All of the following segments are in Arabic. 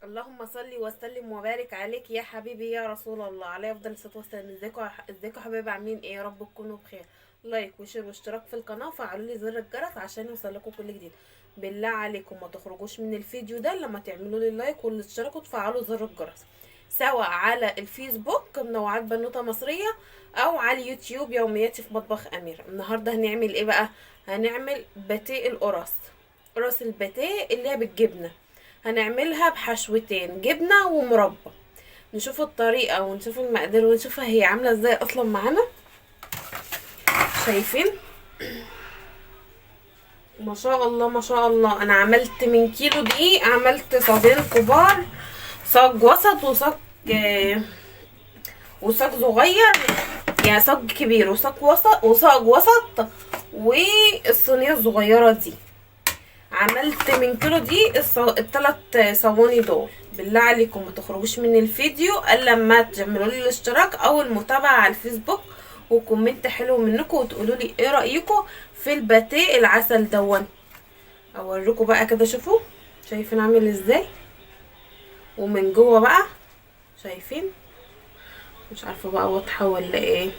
اللهم صل وسلم وبارك عليك يا حبيبي يا رسول الله، عليه افضل الصلاه والسلام. ازيكم يا حبايبي، عاملين ايه؟ يا رب تكونوا بخير. لايك وشير واشتراك في القناه وفعلوا لي زر الجرس عشان يوصلكوا كل جديد. بالله عليكم ما تخرجوش من الفيديو ده لما تعملوا لي اللايك والاشتراك وتفعلوا زر الجرس، سواء على الفيسبوك منوعات بنوته مصريه او على اليوتيوب يومياتي في مطبخ اميره. النهارده هنعمل ايه بقى؟ هنعمل باتيه القرص، قرص الباتيه اللي هي بالجبنه. هنعملها بحشوتين، جبنة ومربى. نشوف الطريقة ونشوف المقادير ونشوفها هي عاملة ازاي اصلا معانا. شايفين؟ ما شاء الله ما شاء الله. انا عملت من كيلو دقيق عملت صاجين كبار، صاج وسط وصاج صغير، يعني صاج كبير وصاج وسط والصينية الصغيرة دي. عملت من كيلو دي الثلاث صواني دول. بالله عليكم ما تخرجوش من الفيديو الا لما تعملوا لي الاشتراك او المتابعه على الفيسبوك وكومنت حلو منكم وتقولوا لي ايه رايكم في الباتيه العسل دون. اوريكم بقى كده، شوفوا شايفين عامل ازاي ومن جوه بقى. شايفين؟ مش عارفه بقى واضحه ولا ايه.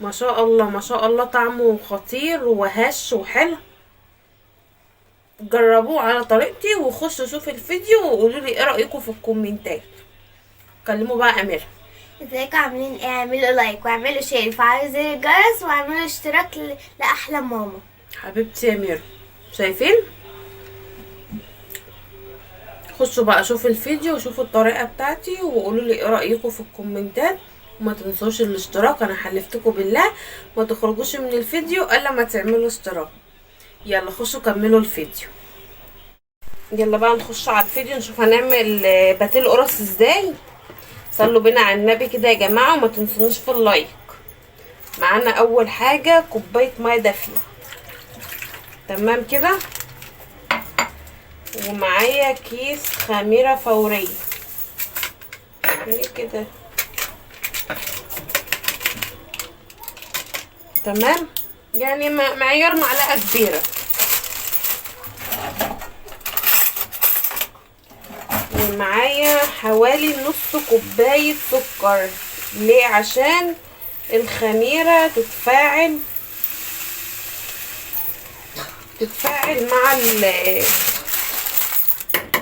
ما شاء الله ما شاء الله، طعمه خطير وهش وحلو. جربوه على طريقتي وخشوا شوفوا الفيديو وقولوا لي ايه رايكم في الكومنتات. كلموا بقى اميره. ازيكم عاملين ايه؟ اعملوا لايك واعملوا شير وفعلوا زر الجرس واعملوا اشتراك لاحلى ماما. حبيبتي يا اميره، شايفين؟ خشوا بقى شوفوا الفيديو وشوفوا الطريقه بتاعتي وقولوا لي ايه رايكم في الكومنتات. وما تنسوش الاشتراك، انا حلفتكم بالله ما تخرجوش من الفيديو الا ما تعملوا اشتراك. يلا خشوا كملوا الفيديو. يلا بقى نخش على الفيديو نشوف هنعمل باتيه القرص ازاي. صلوا بينا على النبي كده يا جماعه وما تنسونيش في اللايك. معانا اول حاجه كوبايه ميه دافيه، تمام كده. ومعايا كيس خميره فوريه كده، تمام، يعني معيار معلقه كبيره. ومعايا حوالي نص كوبايه سكر. ليه؟ عشان الخميره تتفاعل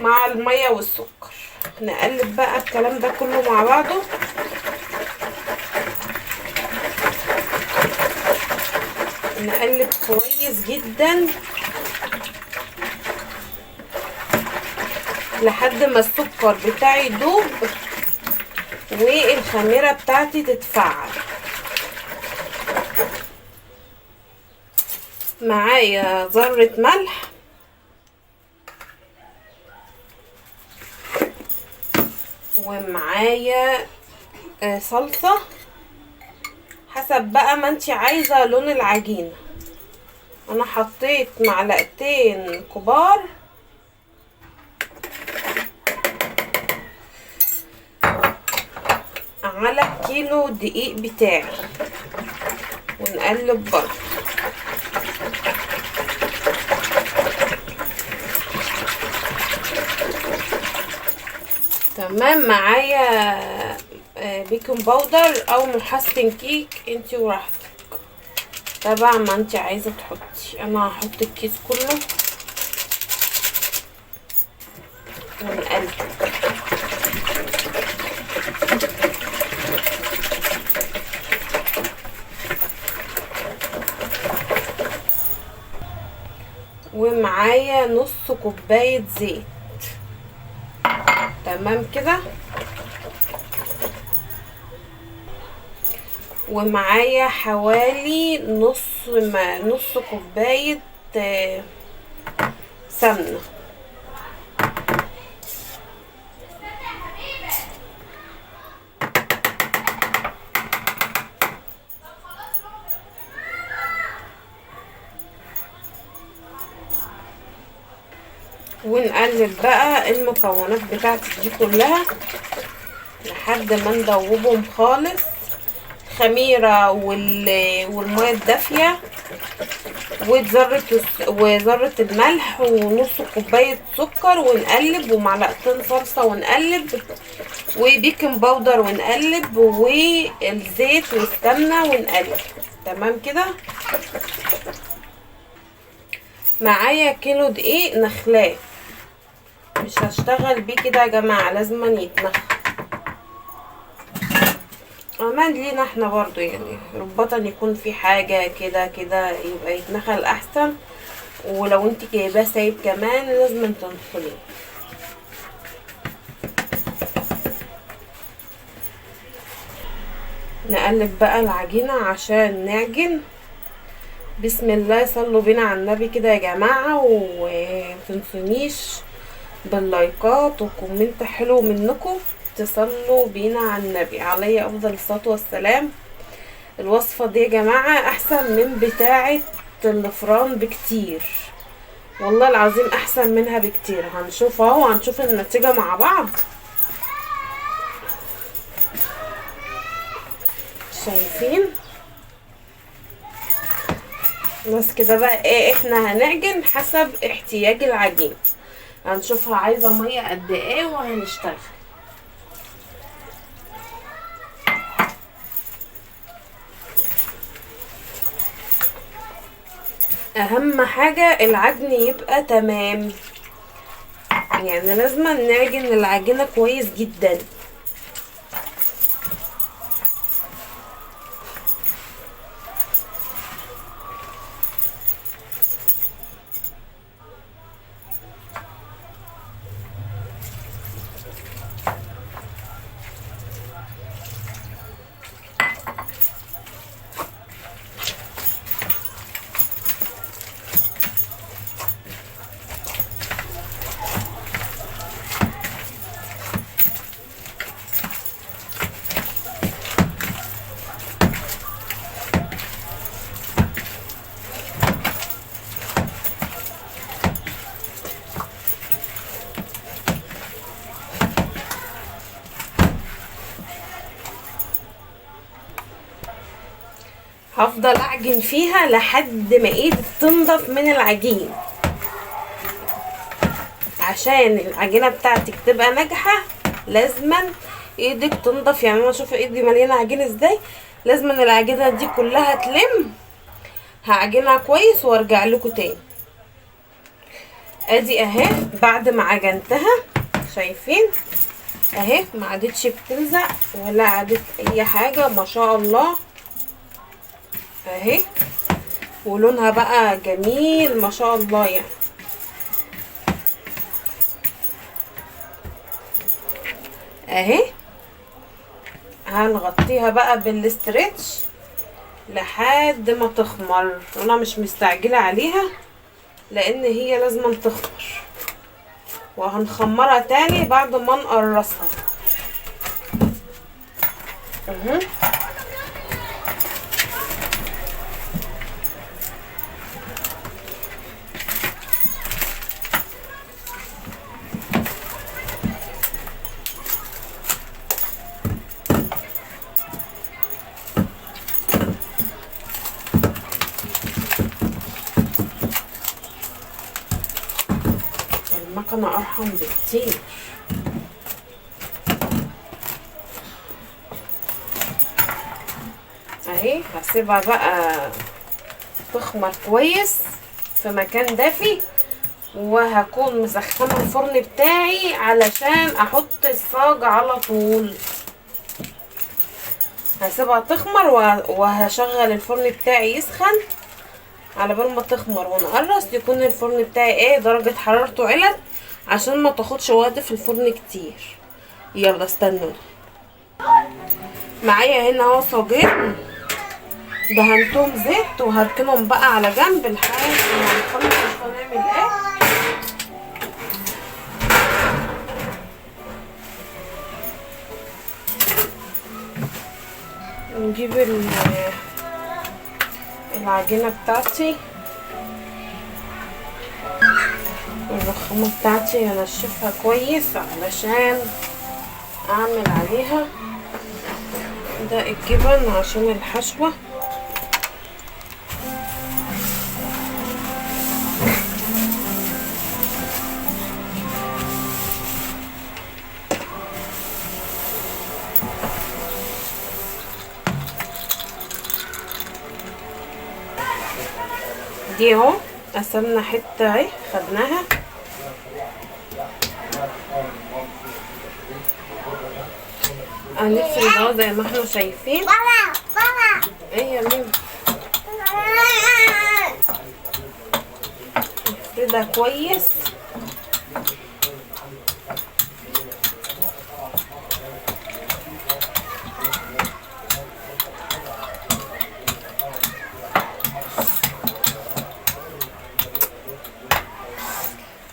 مع الميه والسكر. نقلب بقى الكلام ده كله مع بعضه. نقلب كويس جدا لحد ما السكر بتاعي يدوب والخميره بتاعتي تتفاعل. معايا ذره ملح ومعايا صلصه حسب بقى ما انتي عايزه لون العجينه. انا حطيت معلقتين كبار على كيلو دقيق بتاعي. ونقلب برضه. تمام. معايا بيكنج باودر او محسن كيك انتي وراحتك، تبع ما انتي عايزه تحطي. انا هحط الكيس كله ونقلب. ومعايا نص كوبايه زيت، تمام كده. ومعايا حوالي نص كوبايه سمنه. ونقلب بقى المكونات بتاعتي دي كلها لحد ما ندوبهم خالص. خميره والميه الدافيه وذرة الملح ونص كوباية سكر، ونقلب، ومعلقتين صلصة ونقلب، وبيكنج باودر ونقلب، والزيت والسمنة ونقلب. تمام كده. معايا كيلو دقيق نخلاه، مش هشتغل بيه كده يا جماعة، لازم يتنخل امان لينا احنا برضو، يعني ربما يكون في حاجة كده يبقى يتنخل احسن. ولو انت جايباه سايب كمان لازم تنخليه. نقلب بقى العجينة عشان نعجن. بسم الله، صلوا بينا على النبي كده يا جماعة، ومتنسونيش باللايكات وكومنت حلو منكم، تصلوا بينا على النبي عليه افضل الصلاة والسلام. الوصفة دي يا جماعة احسن من بتاعة الفران بكتير، والله العظيم احسن منها بكتير. هنشوف اهو، هنشوف النتيجة مع بعض. شايفين؟ بس كده بقى ايه، احنا هنعجن حسب احتياج العجين. هنشوفها عايزة مية قد ايه وهنشتغل. اهم حاجة العجن يبقى تمام، يعني لازم نعجن العجينة كويس جدا. هفضل اعجن فيها لحد ما ايدي تنضف من العجين، عشان العجينه بتاعتك تبقى ناجحه لازما ايدك تنضف. يعني انا اشوف ايدي مليانه عجين ازاي، لازما العجينه دي كلها تلم. هعجنها كويس وارجع لكم تاني. ادي اهي بعد ما عجنتها، شايفين اهي ما عادتش بتلزق ولا عادت اي حاجه، ما شاء الله اهي. ولونها بقى جميل ما شاء الله يعني. اهي هنغطيها بقى بالاسترتش لحد ما تخمر. انا مش مستعجله عليها لان هي لازم تخمر، وهنخمرها تاني بعد ما نقرصها. المكنة ارحم بكتير. اهي هسيبها بقى تخمر كويس في مكان دافي، وهكون مسخنه الفرن بتاعي علشان احط الصاج على طول. هسيبها تخمر وهشغل الفرن بتاعي يسخن على بال ما تخمر ونقرص. يكون الفرن بتاعي ايه درجة حرارته علت عشان ما تاخدش وقت في الفرن كتير. يلا استنوني. معايا هنا اهو صاجين دهنتهم زيت وهركنهم بقى على جنب لحد ما نخلص. نشوف هنعمل ايه. نجيب العجينة بتاعتي، الرخامة بتاعتي هنشفها كويس علشان اعمل عليها ده الجبن عشان الحشوة. دي اهو قسمنا حته اهي خدناها. هنفرد اهو زي ما احنا شايفين. ايه يا ميم؟ نفردها كويس.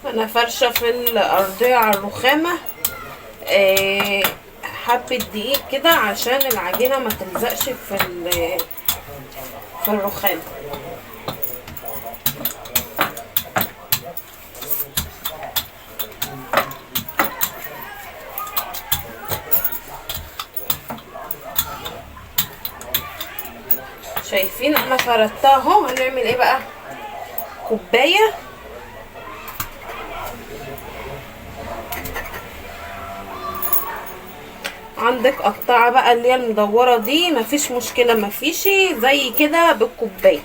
انا فرشه في الارضيه على الرخامه حبه دقيق كده عشان العجينه ما تلزقش في الرخامه. شايفين انا فردتها اهو. هنعمل ايه بقى؟ كوبايه عندك قطعه بقى اللي هي المدوره دي مفيش مشكله، مفيش زي كده بالكوبايه.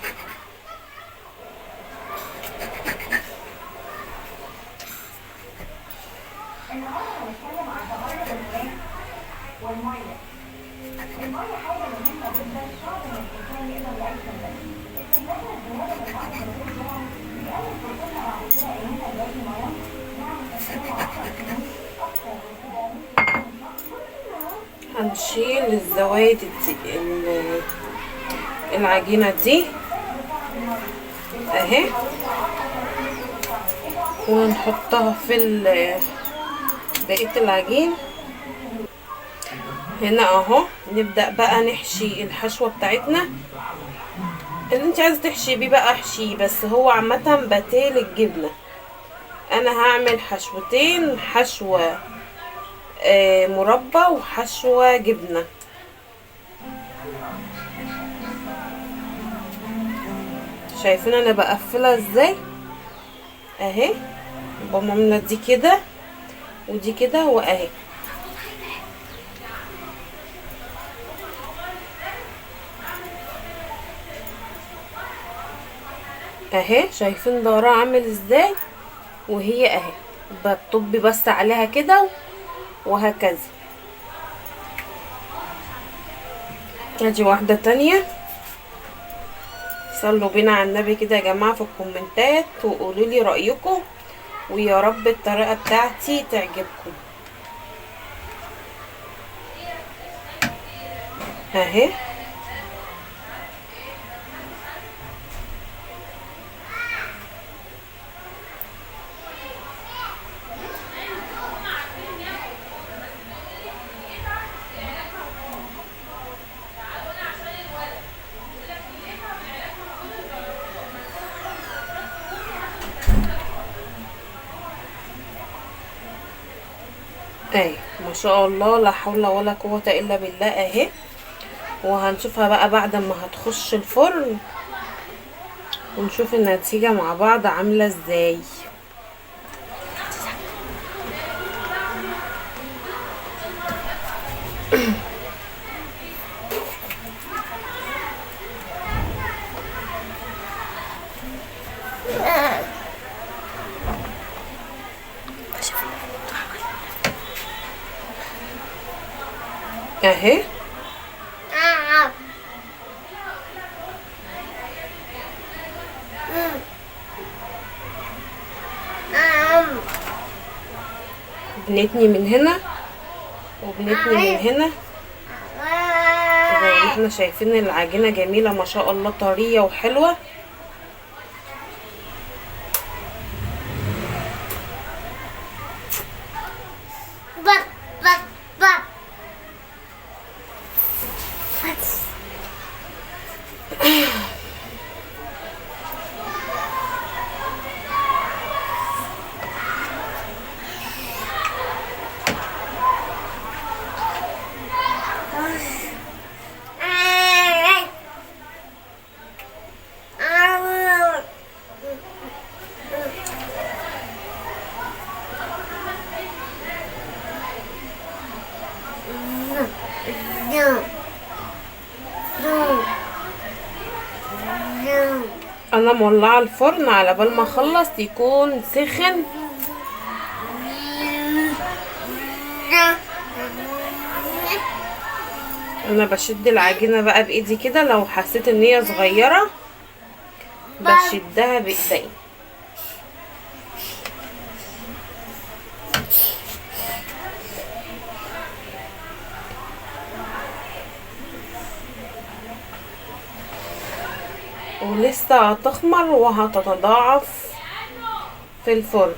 هنشيل الزوايد العجينة دي اهي ونحطها في بقية العجين هنا اهو. نبدأ بقى نحشي الحشوة بتاعتنا اللي انت عايزة تحشي بيه بقى احشيه، بس هو عامة باتيه الجبنة. انا هعمل حشوتين، حشوة مربى وحشوة جبنة. شايفين انا بقفلها ازاي اهي. بقوم عامله دي كده ودي كده واهي. اهي شايفين ظهرها عامل ازاي، وهي اهي بطبي بس عليها كده وهكذا. ادي واحدة تانية. صلوا بينا على النبي كده يا جماعة في الكومنتات وقولوا لي رأيكم، ويا رب الطريقة بتاعتي تعجبكم. اهي اهي ما شاء الله لا حول ولا قوة الا بالله اهي. وهنشوفها بقى بعد ما هتخش الفرن ونشوف النتيجة مع بعض عاملة ازاي. اهي بنتني من هنا وبنتني من هنا. زي ما احنا شايفين العجينة جميلة ما شاء الله، طرية وحلوة. انا مولعه الفرن على بال ما اخلص يكون سخن. انا بشد العجينه بقى بايدي كده، لو حسيت ان هي صغيره بشدها بايدي. ولسه هتخمر وهتتضاعف في الفرن.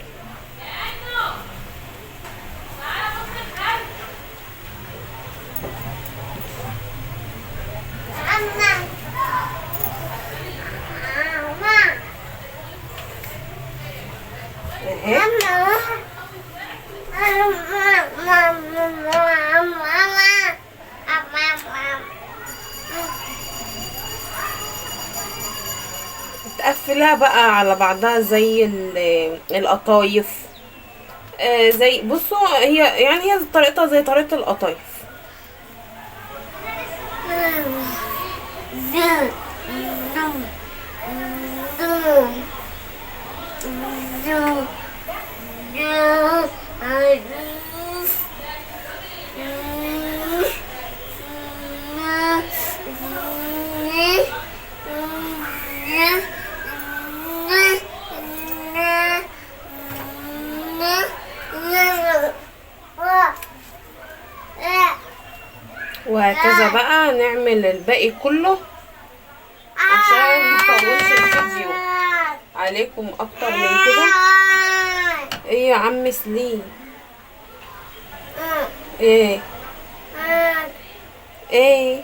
تقفلها بقى على بعضها زي القطايف. زي بصوا هي طريقتها زي طريقة القطايف. وهكذا بقى نعمل الباقي كله عشان مطولش الفيديو عليكم اكتر من كده. ايه يا عم سليم؟ ايه ايه؟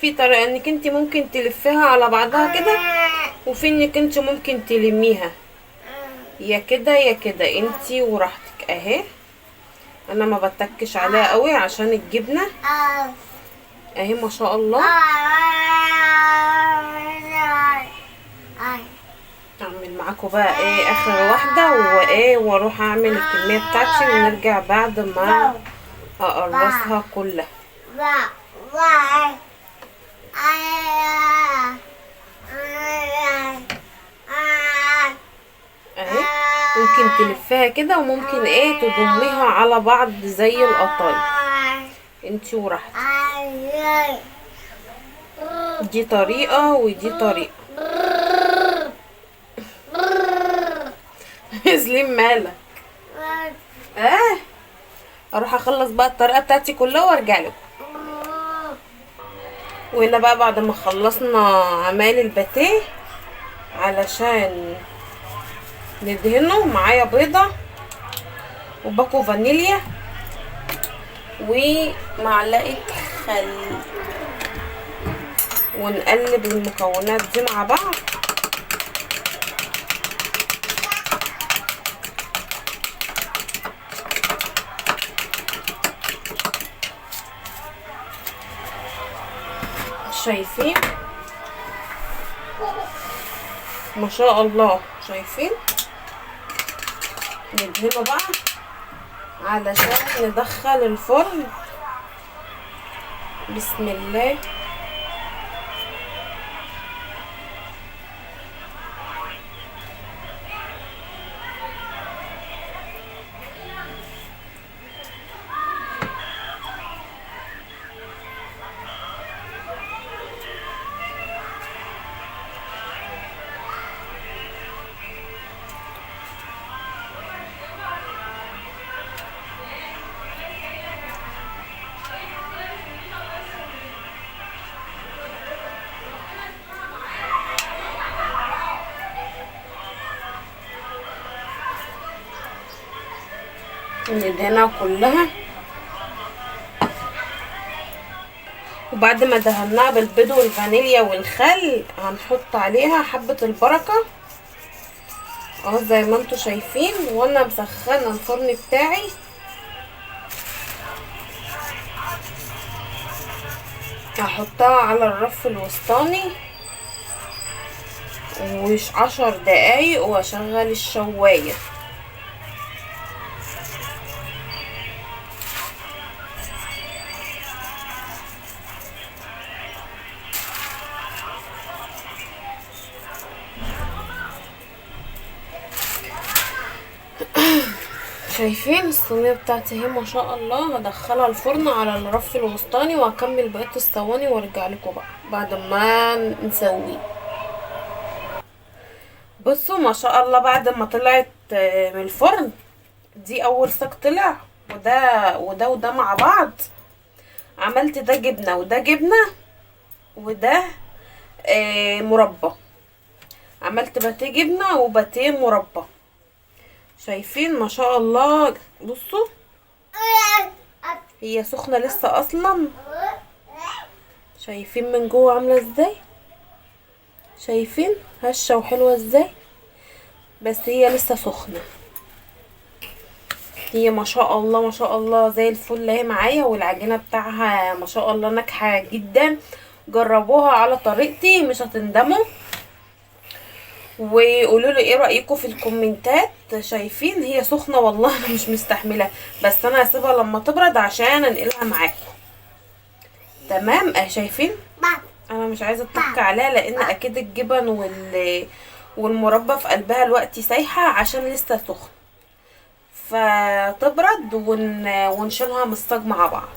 في طريقة انك انت ممكن تلفيها على بعضها كده، وفي انك انت ممكن تلميها يا كده يا كده، انت وراحتك. اهي انا ما بتكش عليها قوي عشان الجبنه اهي ما شاء الله. اعمل معاكم بقى ايه اخر واحده واروح اعمل الكميه بتاعتي، ونرجع بعد ما اقرصها كلها. اهي ممكن تلفيها كده، وممكن تضميها على بعض زي القطايف انتي وراحتك. دي طريقة ودي طريقة. سليم مالك؟ اروح اخلص بقى الطريقة بتاعتي كلها وارجع لكم. وهنا بقى بعد ما خلصنا عمال الباتيه علشان ندهنه، معايا بيضة وباكو فانيليا ومعلقة خل، ونقلب المكونات دي مع بعض. شايفين ما شاء الله؟ شايفين؟ ندهنه بقى علشان ندخل الفرن. بسم الله. ندهنها كلها، وبعد ما دهناها بالبيض والفانيليا والخل هنحط عليها حبة البركة اهو زي ما انتوا شايفين. وانا مسخنه الفرن بتاعي هحطها على الرف الوسطاني ومش 10 دقايق واشغل الشوايه. شايفين الصينيه بتاعتي اهي ما شاء الله. هدخلها الفرن على الرف الوسطاني واكمل بقيه الصواني وارجع لكم بقى بعد ما نسويه. بصوا ما شاء الله بعد ما طلعت من الفرن، دي اول صاج طلع، وده مع بعض. عملت ده جبنه وده جبنه وده مربى. عملت باتيه جبنه وباتيه مربى. شايفين ما شاء الله. بصوا هي سخنه لسه اصلا. شايفين من جوه عامله ازاي؟ شايفين هشه وحلوه ازاي؟ بس هي لسه سخنه. هي ما شاء الله ما شاء الله زي الفل اهي معايا، والعجينه بتاعها ما شاء الله ناجحه جدا. جربوها على طريقتي مش هتندموا. وقولوا لي ايه رايكم في الكومنتات. شايفين هي سخنه والله انا مش مستحمله، بس انا هسيبها لما تبرد عشان انقلها معاكم. تمام شايفين انا مش عايزه اتك عليها لان اكيد الجبن والمربى في قلبها الوقت سايحه عشان لسه سخن. فتبرد ونشيلها من الصاج مع بعض.